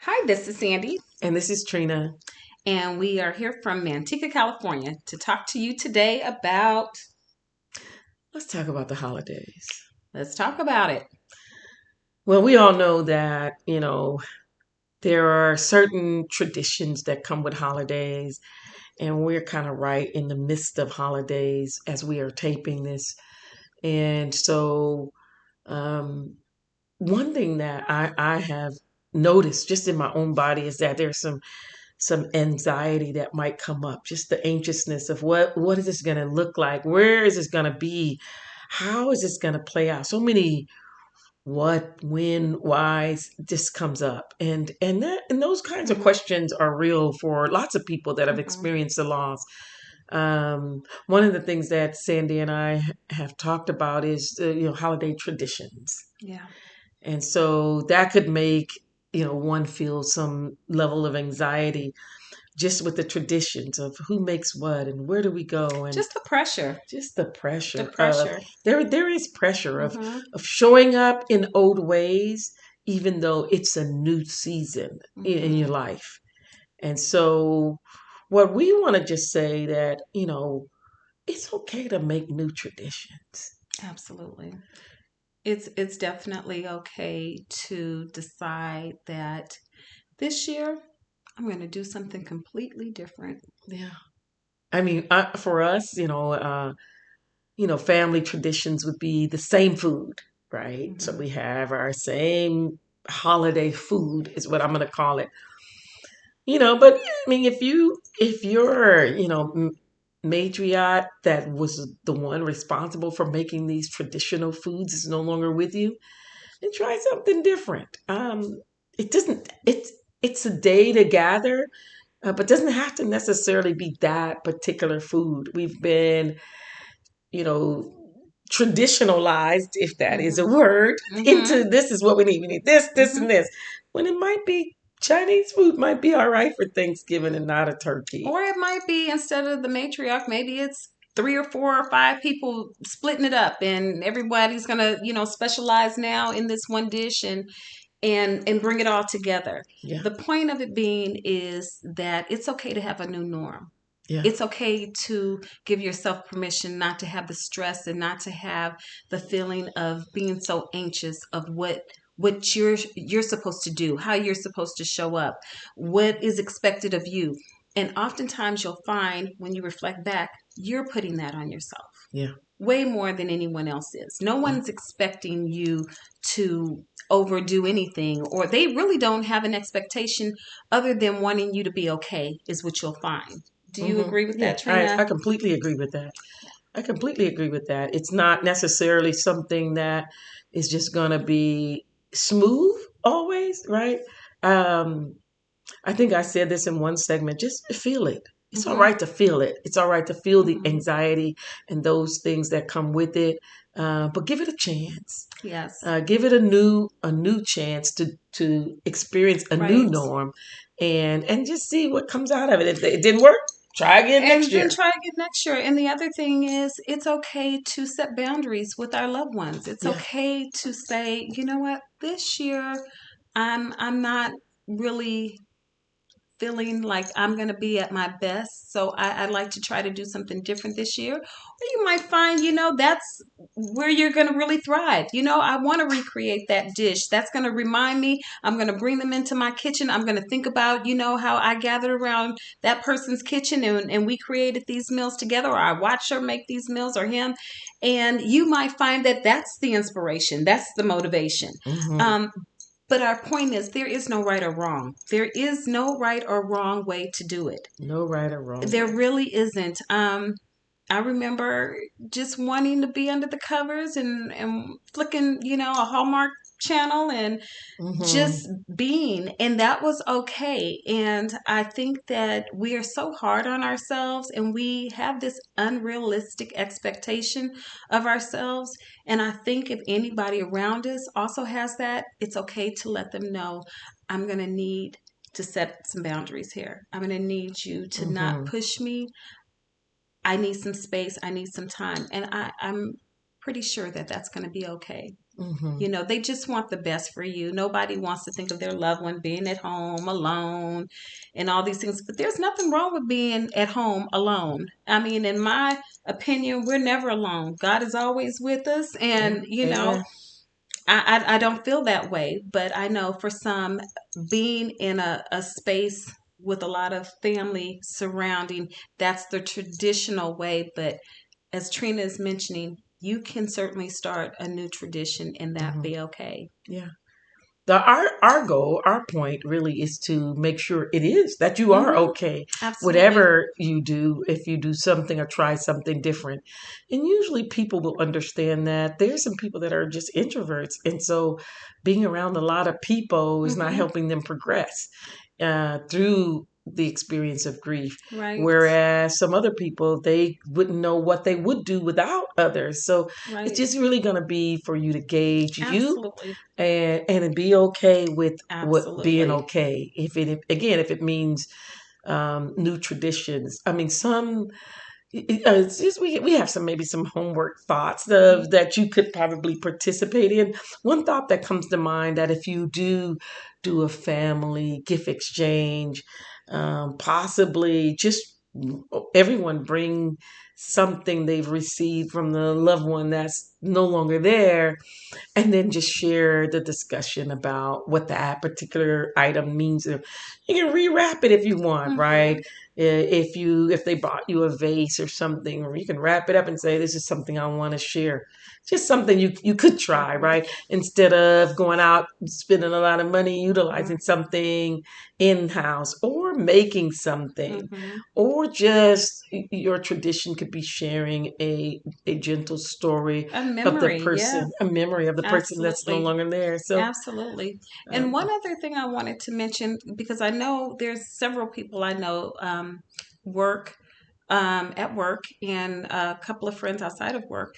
Hi, this is Sandy, And this is Trina. and we are here from Manteca, California, to talk to you today about. Let's talk about the holidays. Let's talk about it. Well, we all know that, there are certain traditions that come with holidays, and we're kind of right in the midst of holidays as we are taping this. And so, um, one thing that I have noticed just in my own body is that there's some anxiety that might come up, just the anxiousness of what is this going to look like? Where is this going to be? How is this going to play out? So many what, when, whys just comes up, and those kinds of Mhm. questions are real for lots of people that have Mhm. experienced the loss. One of the things that Sandy and I have talked about is holiday traditions, Yeah. and so that could make one feel some level of anxiety just with the traditions of who makes what and where do we go, and Just the pressure. just the The pressure of pressure. there is pressure Mhm. of showing up in old ways, even though it's a new season in your Mhm. life. And so what we want to just say that, it's okay to make new traditions. Absolutely. It's definitely okay to decide that this year I'm going to do something completely different. Yeah. I mean, for us, family traditions would be the same food, right? So Mhm. we have our same holiday food is what I'm going to call it. But I mean, if you're matriarch that was the one responsible for making these traditional foods is no longer with you, then try something different. It doesn't. It's a day to gather, but doesn't have to necessarily be that particular food. We've been, you know, traditionalized, if that is a Mhm. word, into Mhm. this is what we need. We need this, this, and Mhm. this. When it might be Chinese food might be all right for Thanksgiving and not a turkey. Or it might be instead of the matriarch, maybe it's three or four or five people splitting it up, and everybody's gonna, specialize now in this one dish and bring it all together. Yeah, The point of it being is that it's okay to have a new norm. yeah. It's okay to give yourself permission not to have the stress and not to have the feeling of being so anxious of what you're supposed to do, how you're supposed to show up, what is expected of you. And oftentimes you'll find when you reflect back, you're putting that on yourself Yeah, way more than anyone else is. No yeah. one's expecting you to overdo anything, or they really don't have an expectation other than wanting you to be okay, is what you'll find. Do you agree with Yeah, that, I Trina? completely agree with that. I completely agree with that. It's not necessarily something that is just going to be smooth always, right? Um, I think I said this in one segment. Just feel it. It's all Mm-hmm. right to feel it. It's all right to feel the Mm-hmm. anxiety and those things that come with it. But give it a chance. Yes. Give it a new chance to experience a new Right. norm, and just see what comes out of it. If it didn't work, try again next And then year. try again next year. And the other thing is, it's okay to set boundaries with our loved ones. It's Yeah, okay to say, you know what, this year I'm not really feeling like I'm going to be at my best. So I'd like to try to do something different this year. Or you might find, that's where you're going to really thrive. I want to recreate that dish. That's going to remind me. I'm going to bring them into my kitchen. I'm going to think about, how I gathered around that person's kitchen and we created these meals together, or I watched her make these meals or him. And you might find that that's the inspiration. That's the motivation. hmm Um, but our point is, there is no right or wrong. There is no right or wrong way to do it. no right or wrong There way. really isn't. I remember just wanting to be under the covers and flicking, a Hallmark channel and hmm just being, and that was okay. And I think that we are so hard on ourselves and we have this unrealistic expectation of ourselves. And I think if anybody around us also has that, it's okay to let them know, I'm going to need to set some boundaries here. I'm going to need you to not hmm push me. I need some space. I need some time. And I'm pretty sure that that's going to be okay. Mm-hmm. You know, they just want the best for you. Nobody wants to think of their loved one being at home alone and all these things. But there's nothing wrong with being at home alone. I mean, in my opinion, we're never alone. God is always with us. Yeah. And, you know, Amen. I don't feel that way. But I know for some, being in a space with a lot of family surrounding, that's the traditional way. But as Trina is mentioning, you can certainly start a new tradition and that Mm-hmm. be okay. Yeah. Our goal, our point really is to make sure it is that you are Mm-hmm. okay, Absolutely. whatever you do, if you do something or try something different. And usually people will understand that. There's some people that are just introverts. And so being around a lot of people is not Mm-hmm. helping them progress through the experience of grief. Right. Whereas some other people, they wouldn't know what they would do without others. So it's Right. just really going to be for you to gauge you Absolutely. and be okay with what being Absolutely. okay. If it means new traditions. I mean, some it's just we have some maybe some homework thoughts Mm-hmm. that you could probably participate in. One thought that comes to mind that if you do a family gift exchange, possibly just everyone bring something they've received from the loved one that's no longer there, and then just share the discussion about what that particular item means. You can rewrap it if you want, Mm-hmm. right? If they bought you a vase or something, or you can wrap it up and say, this is something I want to share. Just something you could try, Mm-hmm. right? Instead of going out and spending a lot of money Mm-hmm. utilizing something in-house or making something, Mm-hmm. or just your tradition could be sharing a gentle story A of the memory, yeah. person, a memory of the person that's no Absolutely. longer there. So, Absolutely. And um, one other thing I wanted to mention, because I know there's several people I know work at work and a couple of friends outside of work.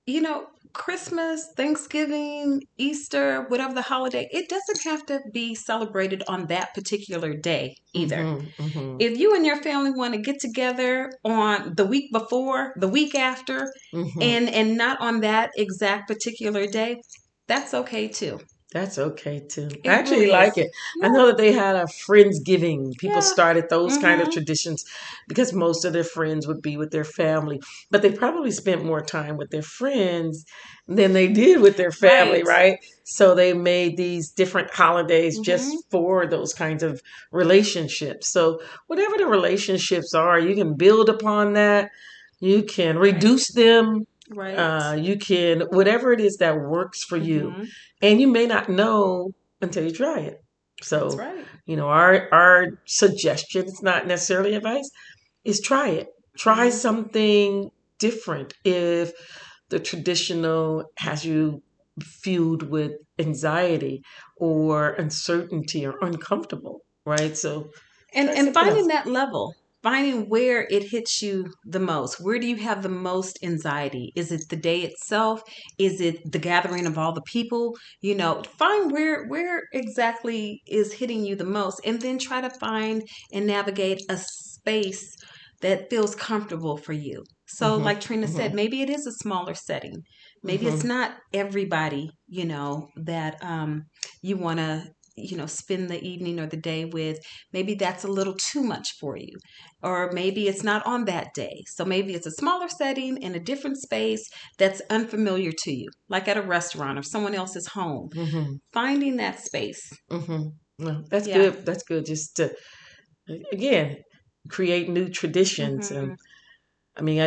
You know, Christmas, Thanksgiving, Easter, whatever the holiday, it doesn't have to be celebrated on that particular day either. hmm hmm If you and your family want to get together on the week before, the week after, hmm and not on that exact particular day, that's okay too. that's okay too. I It actually really is. like it. I Yeah, know that they had a Friendsgiving. People yeah. started those kind of Mm-hmm. traditions because most of their friends would be with their family, but they probably spent more time with their friends than they did with their family, Right. right? So they made these different holidays Mm-hmm. just for those kinds of relationships. So whatever the relationships are, you can build upon that. You can Right. reduce them. Right. You can, whatever it is that works for you. Mm-hmm. And you may not know until you try it. That's So, right. our suggestion, it's not necessarily advice, is try it. Try Mm-hmm. something different. If the traditional has you fueled with anxiety or uncertainty or uncomfortable, right? So try And something finding else. that level, finding where it hits you the most. Where do you have the most anxiety? Is it the day itself? Is it the gathering of all the people? You know, find where exactly is hitting you the most, and then try to find and navigate a space that feels comfortable for you. So, hmm like Trina said, hmm maybe it is a smaller setting. Maybe it's hmm not everybody, you know, that you want to, you know, spend the evening or the day with. Maybe that's a little too much for you. Or maybe it's not on that day. So maybe it's a smaller setting in a different space that's unfamiliar to you, like at a restaurant or someone else's home. hmm Finding that space. hmm No, that's Yeah. good. That's good. Just to, again, create new traditions. And Hmm. I mean,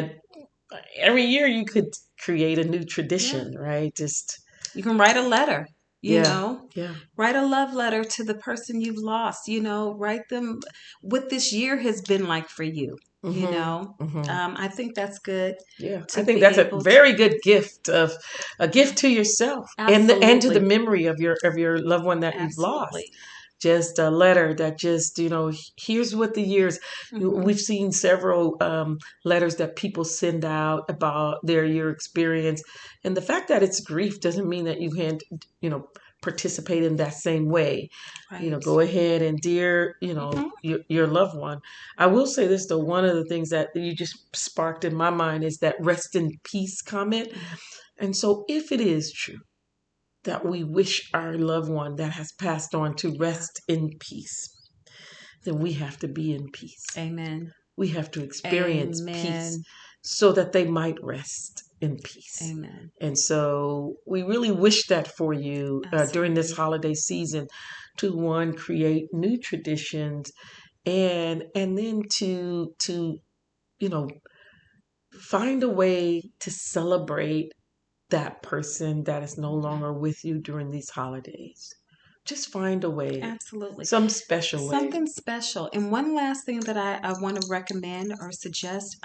every year you could create a new Yeah. tradition, right? Just, You can write a letter, you yeah, know, yeah. write a love letter to the person you've lost, you know, write them what this year has been like for you, you hmm know. hmm I think that's good Yeah, I to think be that's a able to, very good gift of a gift to yourself and to the absolutely, memory of your loved one that you've lost. absolutely. Just a letter that just here's what the years. Hmm. We've seen several letters that people send out about their year experience, and the fact that it's grief doesn't mean that you can't participate in that same way. Right. Go ahead and dear Hmm. your loved one. I will say this though, one of the things that you just sparked in my mind is that rest in peace comment. And so if it is true that we wish our loved one that has passed on to rest in peace, then we have to be in peace. Amen. We have to experience Amen. peace so that they might rest in peace. Amen. And so we really wish that for you during this holiday season, to one, create new traditions, and then to find a way to celebrate that person that is no longer with you during these holidays. Just find a way. Absolutely. Some special way. Something special. And one last thing that I want to recommend or suggest,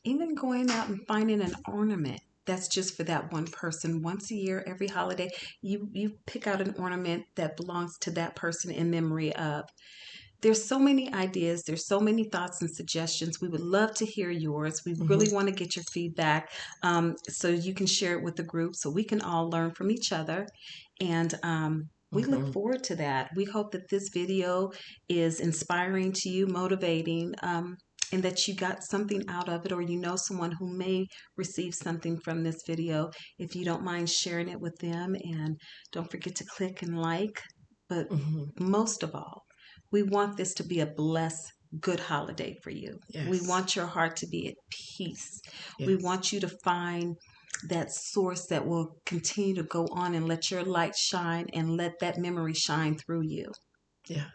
even going out and finding an ornament that's just for that one person. Once a year, every holiday, you pick out an ornament that belongs to that person in memory of. There's so many ideas. There's so many thoughts and suggestions. We would love to hear yours. We really want to get your feedback, so you can share it with the group so we can all learn from each other. And we look forward to that. We hope that this video is inspiring to you, motivating, and that you got something out of it, or you know someone who may receive something from this video. If you don't mind sharing it with them, and don't forget to click and like. But most of all, we want this to be a blessed, good holiday for you. Yes. We want your heart to be at peace. Yes. We want you to find that source that will continue to go on and let your light shine, and let that memory shine through you. Yes.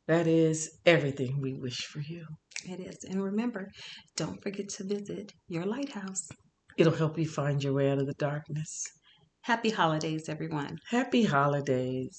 That is everything we wish for you. It is. And remember, don't forget to visit your lighthouse. It'll help you find your way out of the darkness. Happy holidays, everyone. Happy holidays.